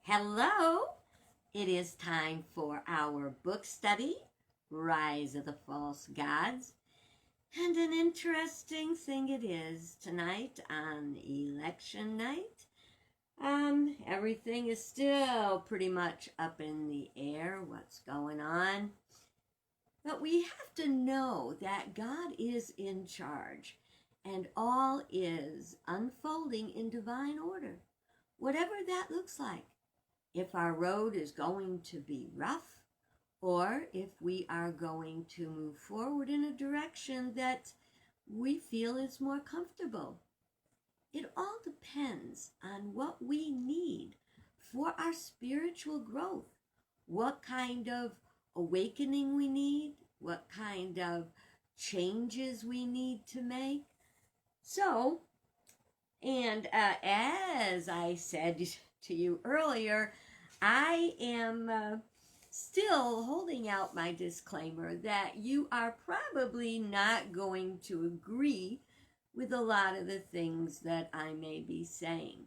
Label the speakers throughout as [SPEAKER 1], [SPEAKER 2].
[SPEAKER 1] Hello! It is time for our book study, Rise of the False Gods. And an interesting thing it is tonight on election night. Everything is still pretty much up in the air, what's going on. But we have to know that God is in charge and all is unfolding in divine order, whatever that looks like. If our road is going to be rough, or if we are going to move forward in a direction that we feel is more comfortable. It all depends on what we need for our spiritual growth, what kind of awakening we need, what kind of changes we need to make. So, and as I said to you earlier, I am still holding out my disclaimer that you are probably not going to agree with a lot of the things that I may be saying.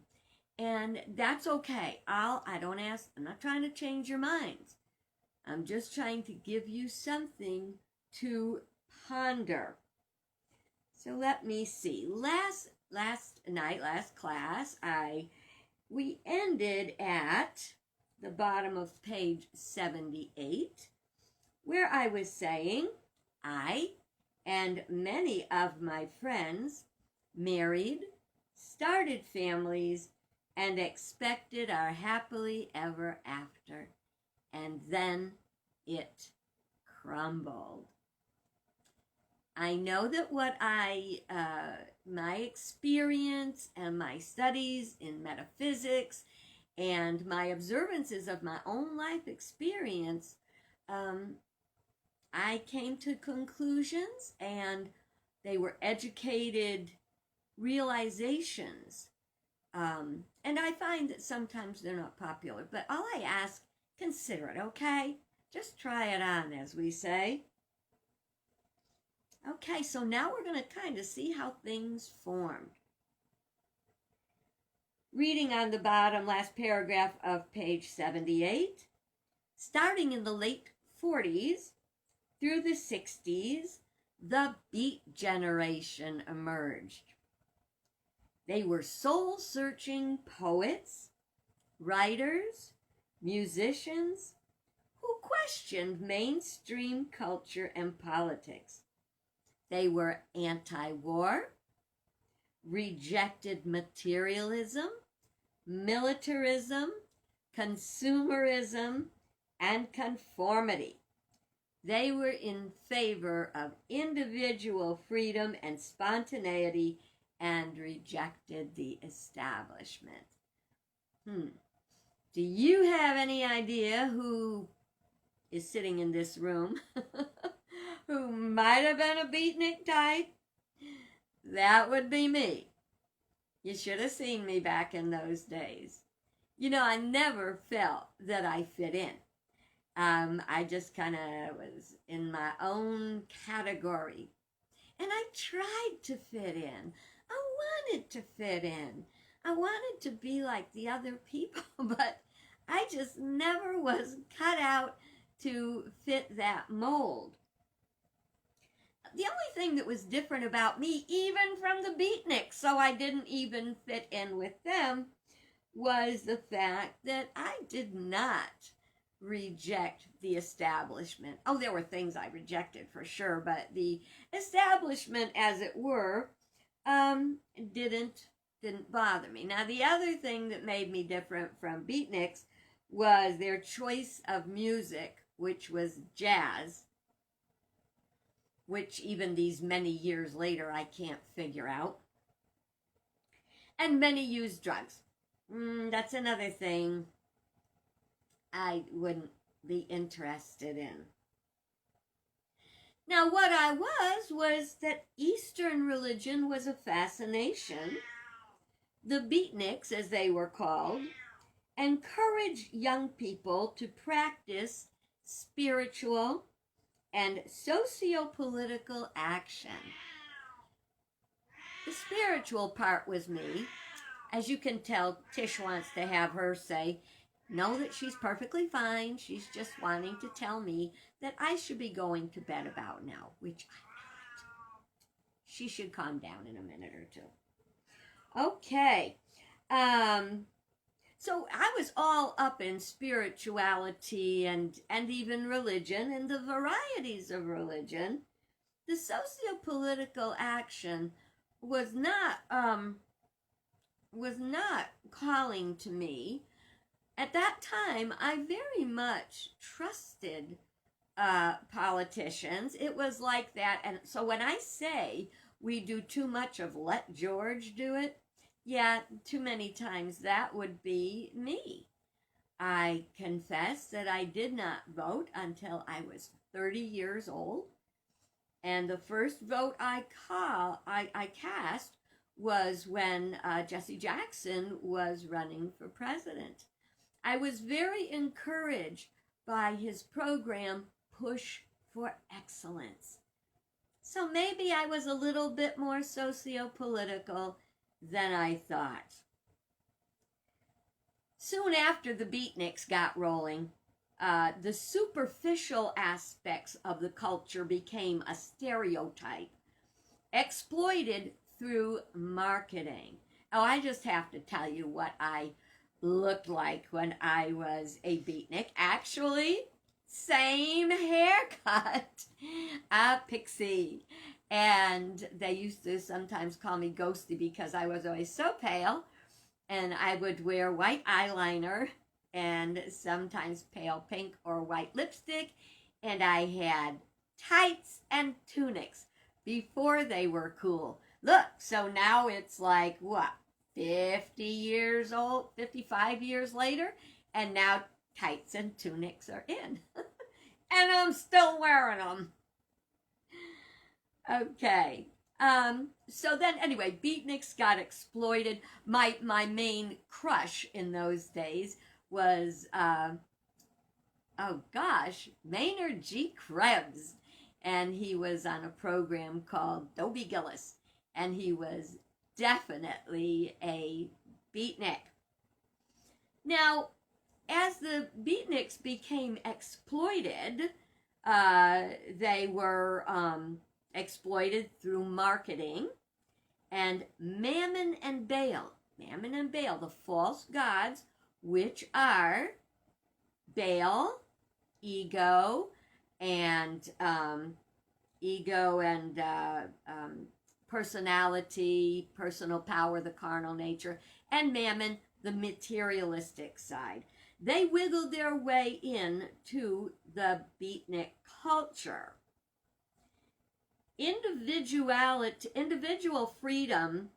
[SPEAKER 1] And that's okay. I'm not trying to change your minds. I'm just trying to give you something to ponder. So let me see. Last class, we ended at the bottom of page 78, where I was saying, I and many of my friends married, started families, and expected our happily ever after. And then it crumbled. I know that my experience and my studies in metaphysics and my observances of my own life experience, I came to conclusions, and they were educated realizations. And I find that sometimes they're not popular, but all I ask, consider it, okay? Just try it on, as we say. Okay, so now we're going to kind of see how things formed. Reading on the bottom, last paragraph of page 78, starting in the late 40s through the 60s, the Beat Generation emerged. They were soul-searching poets, writers, musicians who questioned mainstream culture and politics. They were anti-war, rejected materialism, militarism, consumerism, and conformity. They were in favor of individual freedom and spontaneity and rejected the establishment. Do you have any idea who is sitting in this room who might have been a beatnik type? That would be me. You should have seen me back in those days. You know, I never felt that I fit in. I just kind of was in my own category. And I tried to fit in. I wanted to fit in. I wanted to be like the other people, but I just never was cut out to fit that mold. The only thing that was different about me, even from the beatniks, so I didn't even fit in with them, was the fact that I did not reject the establishment. Oh, there were things I rejected for sure, but the establishment, as it were, didn't bother me. Now, the other thing that made me different from beatniks was their choice of music, which was jazz, which even these many years later I can't figure out. And many use drugs. That's another thing I wouldn't be interested in. Now, what I was that Eastern religion was a fascination. The beatniks, as they were called, encouraged young people to practice spiritual and socio-political action. The spiritual part was me. As you can tell, Tish wants to have her say, know that she's perfectly fine. She's just wanting to tell me that I should be going to bed about now, which I'm not. She should calm down in a minute or two. Okay. So I was all up in spirituality and even religion and the varieties of religion. The socio-political action was not calling to me. At that time, I very much trusted politicians. It was like that. And so when I say we do too much of let George do it, yeah, too many times that would be me. I confess that I did not vote until I was 30 years old. And the first vote I cast was when Jesse Jackson was running for president. I was very encouraged by his program, Push for Excellence. So maybe I was a little bit more socio-political than I thought. Soon after the beatniks got rolling, the superficial aspects of the culture became a stereotype, exploited through marketing. Oh, I just have to tell you what I looked like when I was a beatnik. Actually, same haircut, a pixie. And they used to sometimes call me Ghosty because I was always so pale. And I would wear white eyeliner and sometimes pale pink or white lipstick. And I had tights and tunics before they were cool. Look, so now it's like, what, 50 years old, 55 years later, and now tights and tunics are in. And I'm still wearing them. Okay. So then, anyway, beatniks got exploited. My main crush in those days was, Maynard G. Krebs. And he was on a program called Dobie Gillis. And he was definitely a beatnik. Now, as the beatniks became exploited, they were exploited through marketing, and Mammon and Baal, the false gods, which are Baal, ego, and personality, personal power, the carnal nature, and Mammon, the materialistic side. They wiggled their way into the beatnik culture. Individual freedom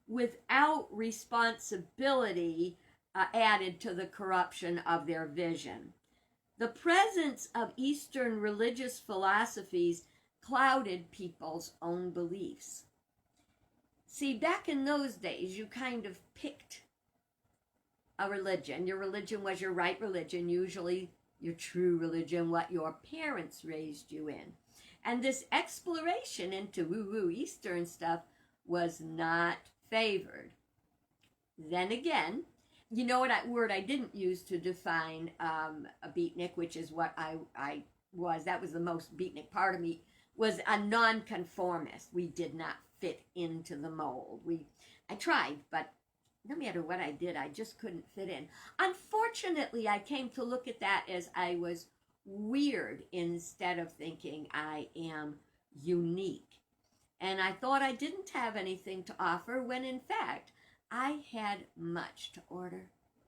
[SPEAKER 1] without responsibility added to the corruption of their vision. The presence of Eastern religious philosophies clouded people's own beliefs. See, back in those days, you kind of picked a religion. Your religion was your right religion, usually your true religion, what your parents raised you in. And this exploration into woo-woo Eastern stuff was not favored. Then again, you know what word I didn't use to define a beatnik, which is what I was. That was the most beatnik part of me, was a nonconformist. We did not fit into the mold. I tried, but no matter what I did, I just couldn't fit in. Unfortunately, I came to look at that as I was weird instead of thinking I am unique. And I thought I didn't have anything to offer when in fact I had much to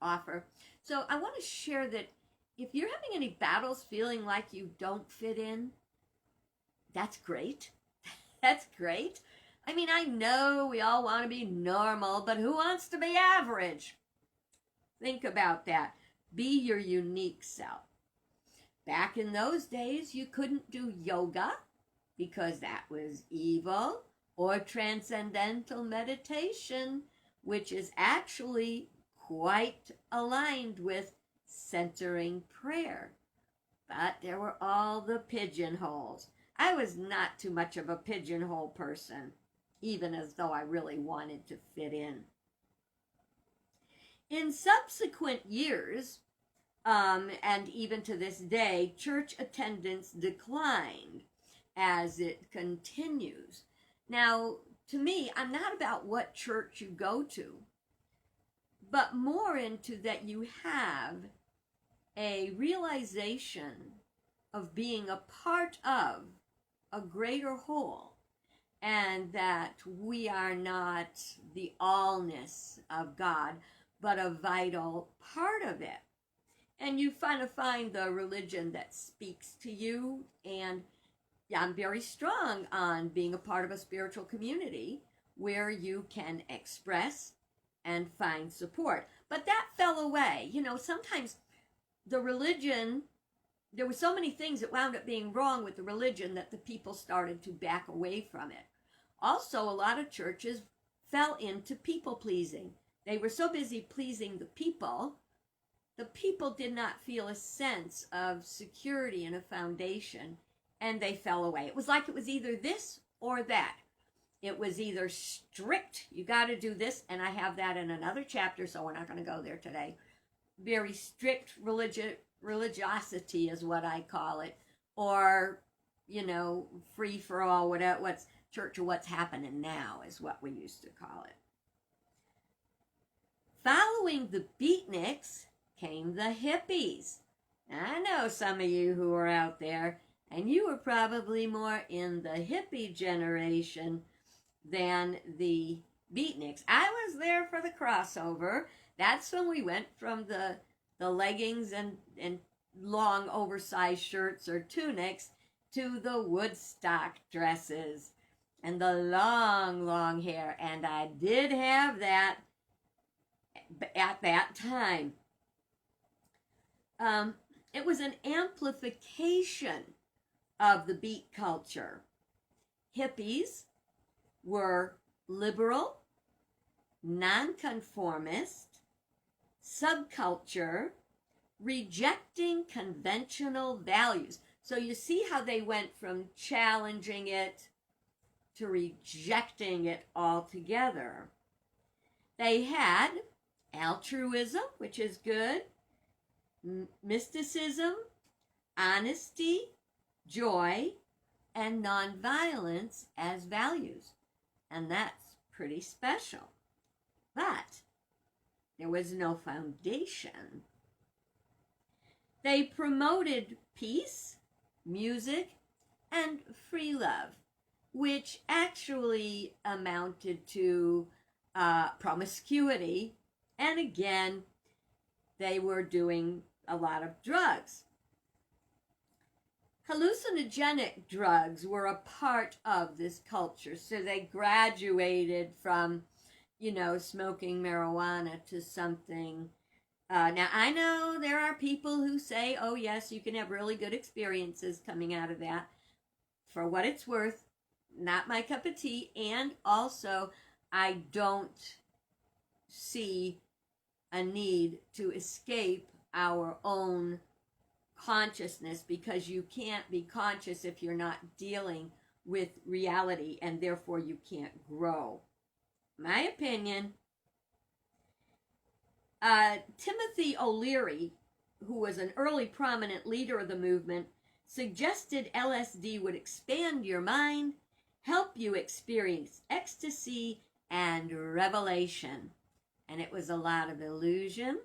[SPEAKER 1] offer. So I want to share that if you're having any battles feeling like you don't fit in, that's great. That's great. I mean, I know we all want to be normal, but who wants to be average? Think about that. Be your unique self. Back in those days, you couldn't do yoga because that was evil, or transcendental meditation, which is actually quite aligned with centering prayer. But there were all the pigeonholes. I was not too much of a pigeonhole person, even as though I really wanted to fit in. In subsequent years, And even to this day, church attendance declined as it continues. Now, to me, I'm not about what church you go to, but more into that you have a realization of being a part of a greater whole, and that we are not the allness of God, but a vital part of it. And you find the religion that speaks to you. And I'm very strong on being a part of a spiritual community where you can express and find support. But that fell away. Sometimes the religion, there were so many things that wound up being wrong with the religion that the people started to back away from it. Also, a lot of churches fell into people pleasing. They were so busy pleasing the people did not feel a sense of security and a foundation, and they fell away. It was like it was either this or that. It was either strict, you got to do this, and I have that in another chapter, so we're not going to go there today. Very strict religiosity is what I call it, or, free for all, what's church or what's happening now is what we used to call it. Following the beatniks came the hippies. Now, I know some of you who are out there, and you were probably more in the hippie generation than the beatniks. I was there for the crossover. That's when we went from the leggings and long oversized shirts or tunics to the Woodstock dresses and the long hair. And I did have that at that time. It was an amplification of the beat culture. Hippies were liberal, nonconformist, subculture, rejecting conventional values. So you see how they went from challenging it to rejecting it altogether. They had altruism, which is good, mysticism, honesty, joy, and nonviolence as values. And that's pretty special. But there was no foundation. They promoted peace, music, and free love, which actually amounted to promiscuity. And again, they were doing a lot of drugs. Hallucinogenic drugs were a part of this culture. So they graduated from, smoking marijuana to something. Now, I know there are people who say, oh, yes, you can have really good experiences coming out of that. For what it's worth, not my cup of tea. And also, I don't see a need to escape our own consciousness, because you can't be conscious if you're not dealing with reality, and therefore you can't grow. My opinion. Timothy O'Leary, who was an early prominent leader of the movement, suggested LSD would expand your mind, help you experience ecstasy and revelation. And it was a lot of illusion.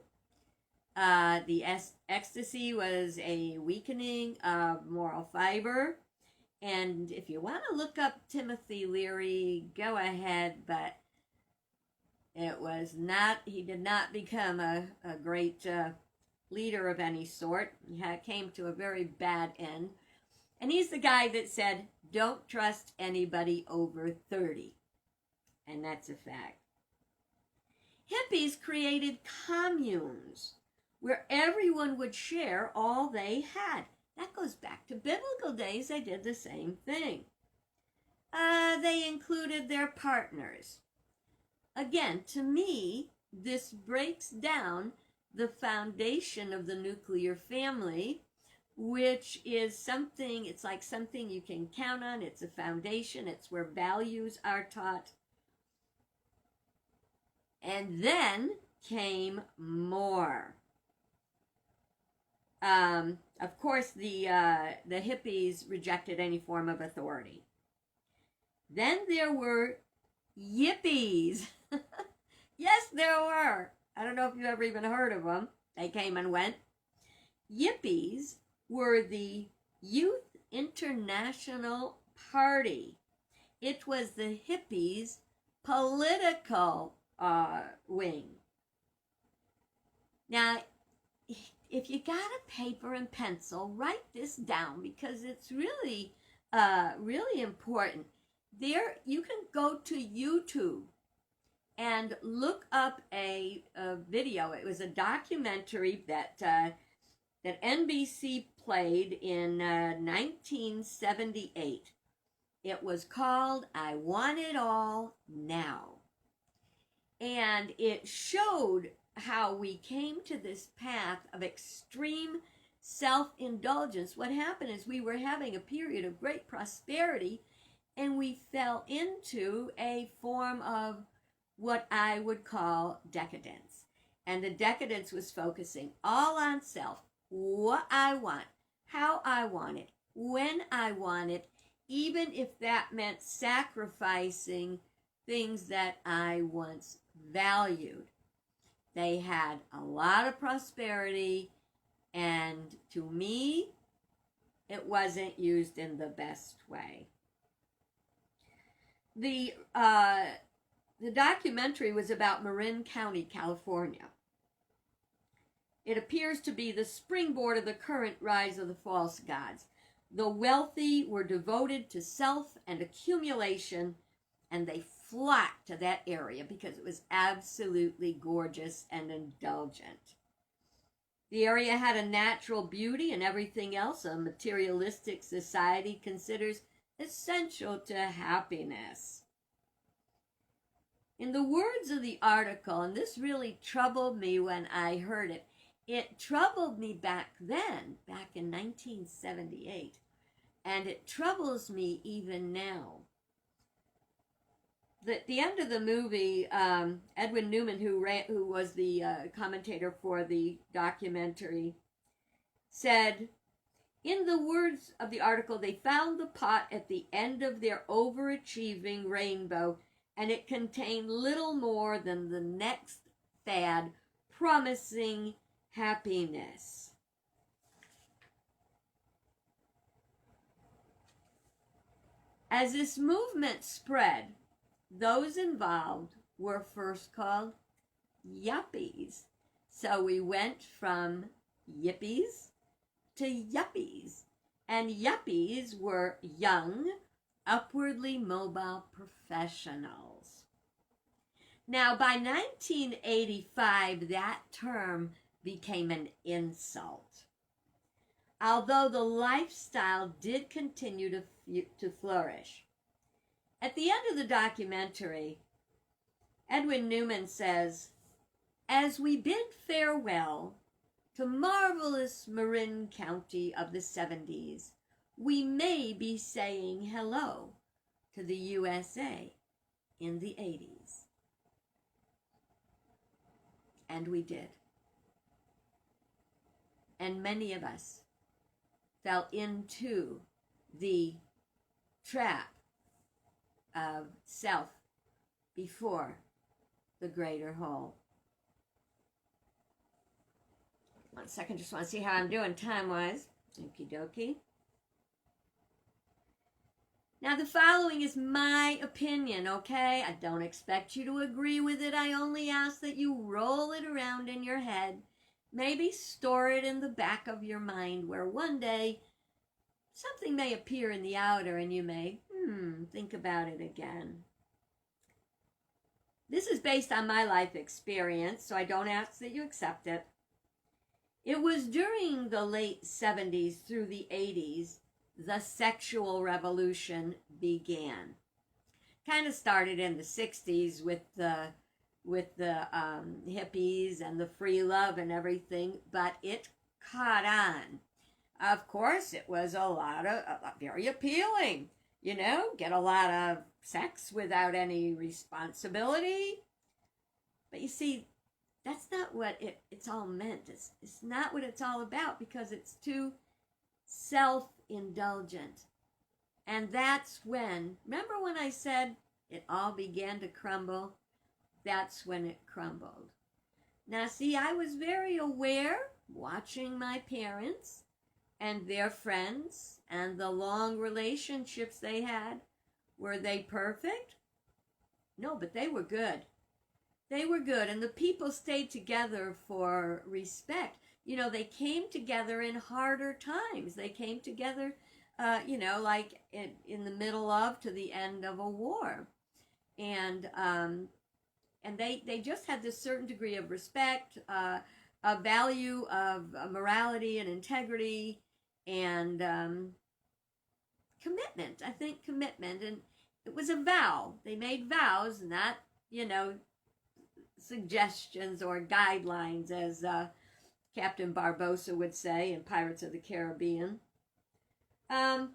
[SPEAKER 1] The ecstasy was a weakening of moral fiber. And if you want to look up Timothy Leary, go ahead, but it was not, he did not become a great leader of any sort. He came to a very bad end. And he's the guy that said, don't trust anybody over 30. And that's a fact. Hippies created communes where everyone would share all they had. That goes back to biblical days. They did the same thing. They included their partners. Again, to me, this breaks down the foundation of the nuclear family, which is something, it's like something you can count on. It's a foundation. It's where values are taught. And then came more. Of course, the hippies rejected any form of authority. Then there were yippies. Yes, there were. I don't know if you ever even heard of them. They came and went. Yippies were the Youth International Party. It was the hippies' political wing. Now, if you got a paper and pencil, write this down because it's really, really important. There, you can go to YouTube and look up a video. It was a documentary that NBC played in 1978. It was called I Want It All Now. And it showed how we came to this path of extreme self-indulgence. What happened is we were having a period of great prosperity, and we fell into a form of what I would call decadence. And the decadence was focusing all on self, what I want, how I want it, when I want it, even if that meant sacrificing things that I once valued. They had a lot of prosperity, and to me, it wasn't used in the best way. The documentary was about Marin County, California. It appears to be the springboard of the current rise of the false gods. The wealthy were devoted to self and accumulation, and they flocked to that area because it was absolutely gorgeous and indulgent. The area had a natural beauty, and everything else a materialistic society considers essential to happiness. In the words of the article, and this really troubled me when I heard it, it troubled me back then, back in 1978, and it troubles me even now. At the end of the movie, Edwin Newman, who was the commentator for the documentary, said, in the words of the article, they found the pot at the end of their overachieving rainbow, and it contained little more than the next fad promising happiness. As this movement spread, those involved were first called yuppies. So we went from yippies to yuppies. And yuppies were young, upwardly mobile professionals. Now, by 1985, that term became an insult. Although the lifestyle did continue to flourish. At the end of the documentary, Edwin Newman says, as we bid farewell to marvelous Marin County of the 70s, we may be saying hello to the USA in the 80s. And we did. And many of us fell into the trap of self before the greater whole. 1 second, just want to see how I'm doing time-wise. Okie dokie. Now, the following is my opinion, okay? I don't expect you to agree with it. I only ask that you roll it around in your head. Maybe store it in the back of your mind where one day something may appear in the outer and you may, think about it again. This is based on my life experience, so I don't ask that you accept it. It was during the late 70s through the 80s the sexual revolution began. Kind of started in the 60s with the hippies and the free love and everything, but it caught on. Of course, it was a lot of very appealing. You know, get a lot of sex without any responsibility. But you see, that's not not what it's all meant. It's not what it's all about, because it's too self-indulgent. And that's when, remember when I said it all began to crumble? That's when it crumbled. Now see, I was very aware, watching my parents and their friends and the long relationships they had. Were they perfect? No, but they were good. They were good, and the people stayed together for respect. You know, they came together in harder times. They came together, like in the middle of to the end of a war. And they just had this certain degree of respect, a value of morality and integrity, and commitment. I think commitment, and it was a vow. They made vows, not, suggestions or guidelines, as Captain Barbossa would say in Pirates of the Caribbean. I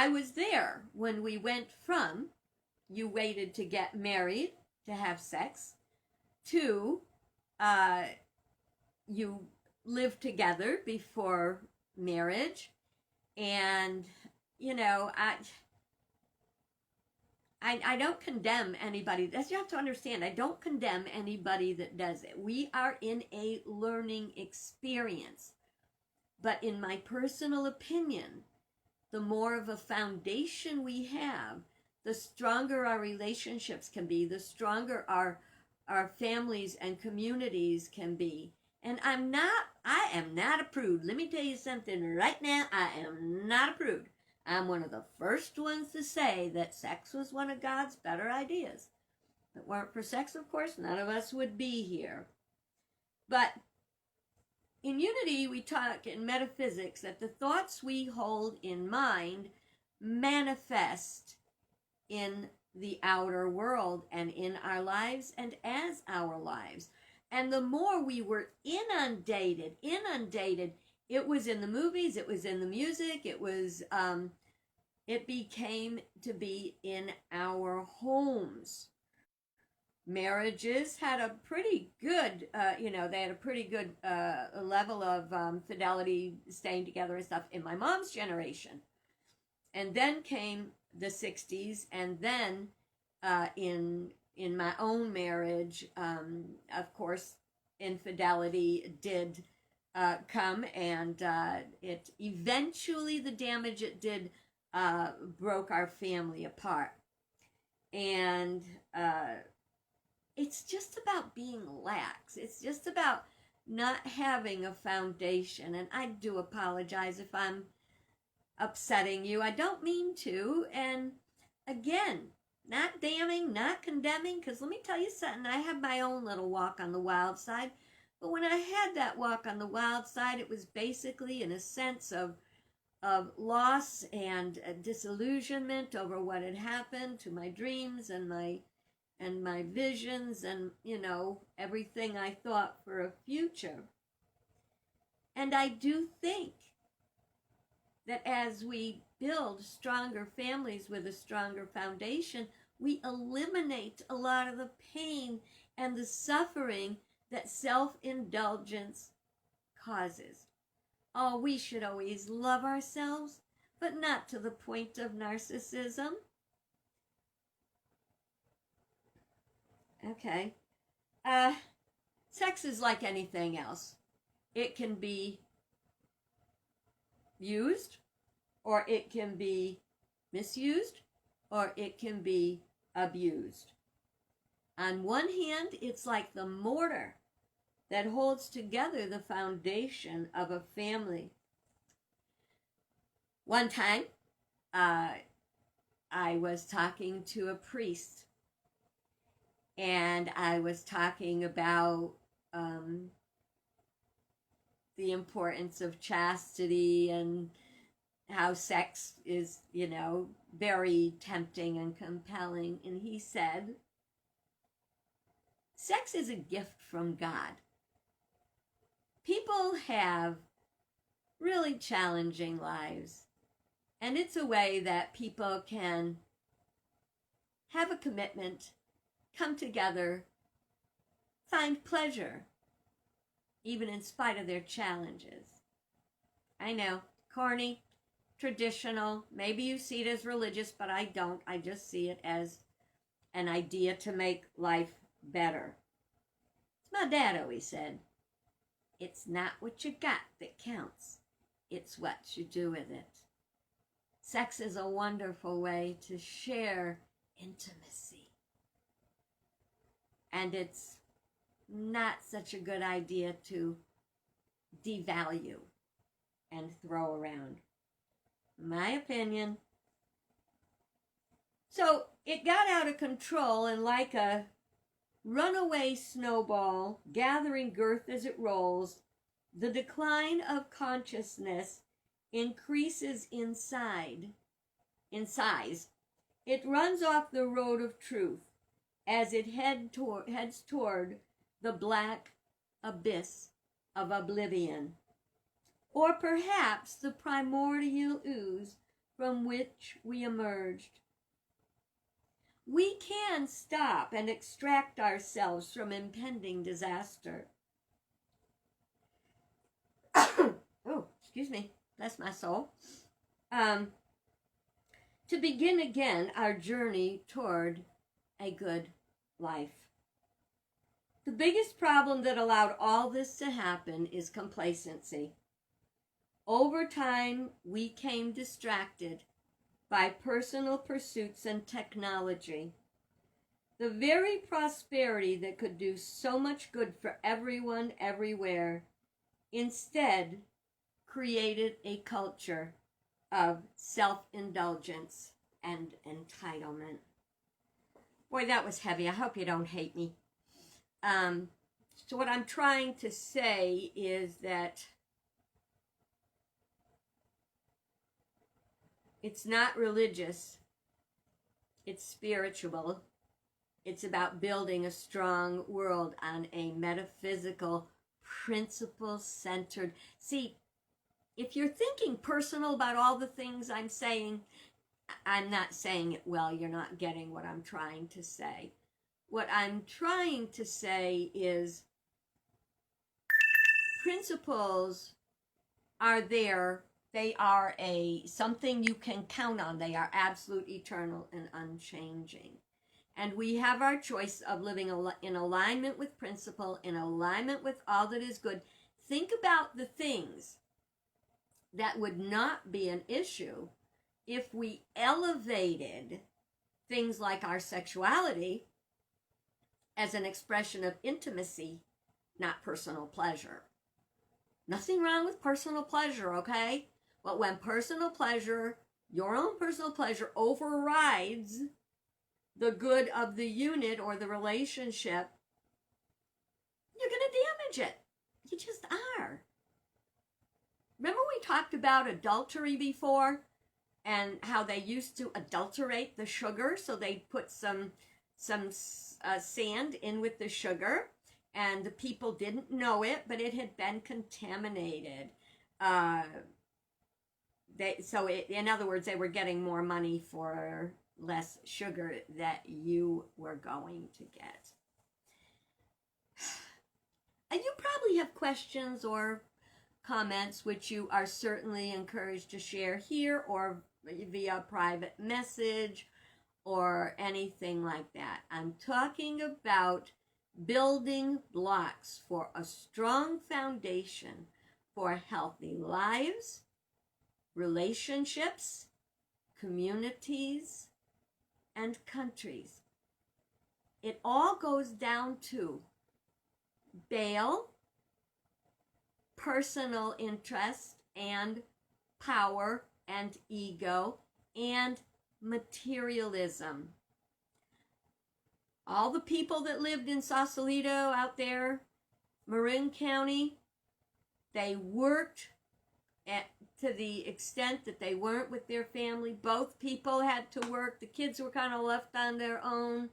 [SPEAKER 1] was there when we went from you waited to get married to have sex to you lived together before marriage. And I don't condemn anybody. That's, you have to understand, I don't condemn anybody that does it. We are in a learning experience. But in my personal opinion, the more of a foundation we have, the stronger our relationships can be, the stronger our families and communities can be. And I am not a prude. Let me tell you something right now. I am not a prude. I'm one of the first ones to say that sex was one of God's better ideas. If it weren't for sex, of course, none of us would be here. But in Unity, we talk in metaphysics that the thoughts we hold in mind manifest in the outer world and in our lives and as our lives. And the more we were inundated, it was in the movies, it was in the music, it became to be in our homes. Marriages had a pretty good, they had a pretty good level of fidelity, staying together and stuff in my mom's generation. And then came the 60s, and then in my own marriage, of course, infidelity did come, and it eventually, the damage it did broke our family apart. And it's just about being lax. It's just about not having a foundation. And I do apologize if I'm upsetting you. I don't mean to. And again, not damning, not condemning, because let me tell you something. I had my own little walk on the wild side. But when I had that walk on the wild side, it was basically in a sense of loss and disillusionment over what had happened to my dreams and my visions and, everything I thought for a future. And I do think that as we build stronger families with a stronger foundation, we eliminate a lot of the pain and the suffering that self-indulgence causes. Oh, we should always love ourselves, but not to the point of narcissism. Okay. Sex is like anything else. It can be used, or it can be misused, or it can be abused. On one hand, it's like the mortar that holds together the foundation of a family. One time, I was talking to a priest, and I was talking about the importance of chastity and how sex is, very tempting and compelling. And he said, sex is a gift from God. People have really challenging lives, and it's a way that people can have a commitment come together, find pleasure, even in spite of their challenges. I know, corny, traditional, maybe you see it as religious, but I don't. I just see it as an idea to make life better. As my dad always said, it's not what you got that counts, it's what you do with it. Sex is a wonderful way to share intimacy. And it's not such a good idea to devalue and throw around. My opinion. So it got out of control, and like a runaway snowball gathering girth as it rolls, the decline of consciousness increases in size. It runs off the road of truth as it heads toward the black abyss of oblivion, or perhaps the primordial ooze from which we emerged. We can stop and extract ourselves from impending disaster. Oh, excuse me, bless my soul. To begin again our journey toward a good life. The biggest problem that allowed all this to happen is complacency. Over time, we became distracted by personal pursuits and technology. The very prosperity that could do so much good for everyone, everywhere, instead created a culture of self-indulgence and entitlement. Boy, that was heavy. I hope you don't hate me. So what I'm trying to say is that it's not religious, it's spiritual. It's about building a strong world on a metaphysical, principle-centered. See, if you're thinking personal about all the things I'm saying, I'm not saying it well. You're not getting what I'm trying to say. What I'm trying to say is principles are there. They are something you can count on. They are absolute, eternal, and unchanging. And we have our choice of living in alignment with principle, in alignment with all that is good. Think about the things that would not be an issue if we elevated things like our sexuality as an expression of intimacy, not personal pleasure. Nothing wrong with personal pleasure, okay? But when personal pleasure, your own personal pleasure, overrides the good of the unit or the relationship, you're going to damage it. You just are. Remember we talked about adultery before and how they used to adulterate the sugar, so they'd put some sand in with the sugar, and the people didn't know it, but it had been contaminated. In other words, they were getting more money for less sugar that you were going to get. And you probably have questions or comments, which you are certainly encouraged to share here or via private message or anything like that. I'm talking about building blocks for a strong foundation for healthy lives, relationships, communities, and countries. It all goes down to bail, personal interest and power and ego, and materialism. All the people that lived in Sausalito out there, Marin County, they worked to the extent that they weren't with their family. Both people had to work. The kids were kind of left on their own.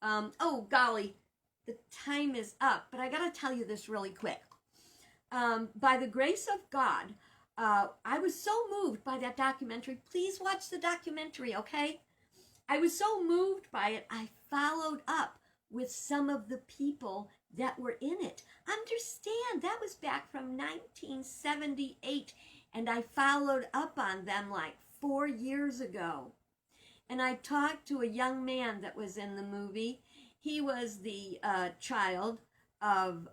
[SPEAKER 1] Oh, golly, the time is up, but I got to tell you this really quick. By the grace of God, I was so moved by that documentary. Please watch the documentary, okay? I was so moved by it, I followed up with some of the people that were in it. Understand, that was back from 1978, and I followed up on them like 4 years ago. And I talked to a young man that was in the movie. He was the child of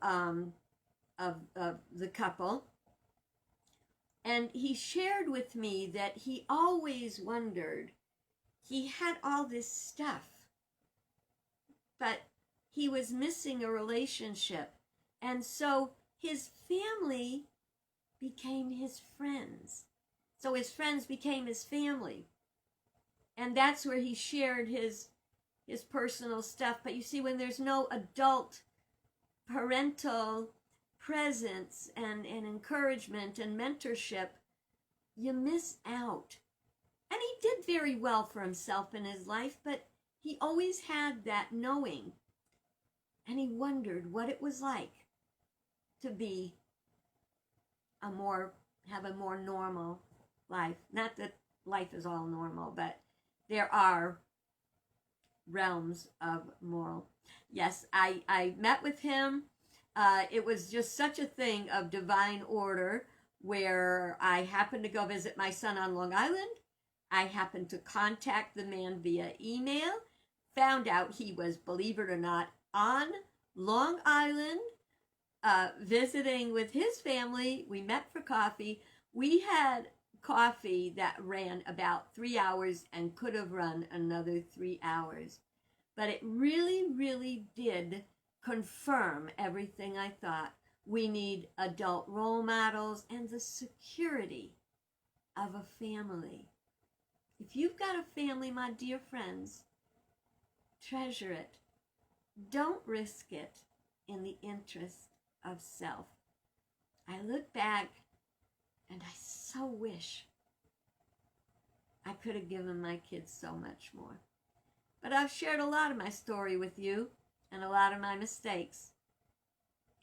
[SPEAKER 1] the couple. And he shared with me that he always wondered, he had all this stuff, but he was missing a relationship. And so his family became his friends. So his friends became his family. And that's where he shared his personal stuff. But you see, when there's no adult parental presence and encouragement and mentorship, you miss out. And he did very well for himself in his life, but he always had that knowing. And he wondered what it was like to be have a more normal life. Not that life is all normal, but there are realms of moral. Yes, I met with him. It was just such a thing of divine order where I happened to go visit my son on Long Island. I happened to contact the man via email, found out he was, believe it or not, on Long Island, visiting with his family. We met for coffee. We had coffee that ran about 3 hours and could have run another 3 hours. But it really, really did confirm everything I thought. We need adult role models and the security of a family. If you've got a family, my dear friends, treasure it. Don't risk it in the interest of self. I look back and I so wish I could have given my kids so much more. But I've shared a lot of my story with you and a lot of my mistakes.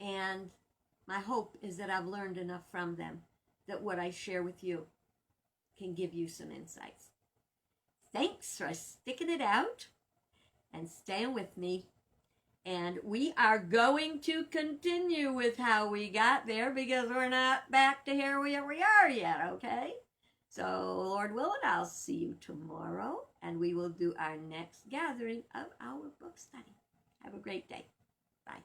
[SPEAKER 1] And my hope is that I've learned enough from them that what I share with you can give you some insights. Thanks for sticking it out and staying with me. And we are going to continue with how we got there because we're not back to here where we are yet, okay? So, Lord willing, I'll see you tomorrow, and we will do our next gathering of our book study. Have a great day. Bye.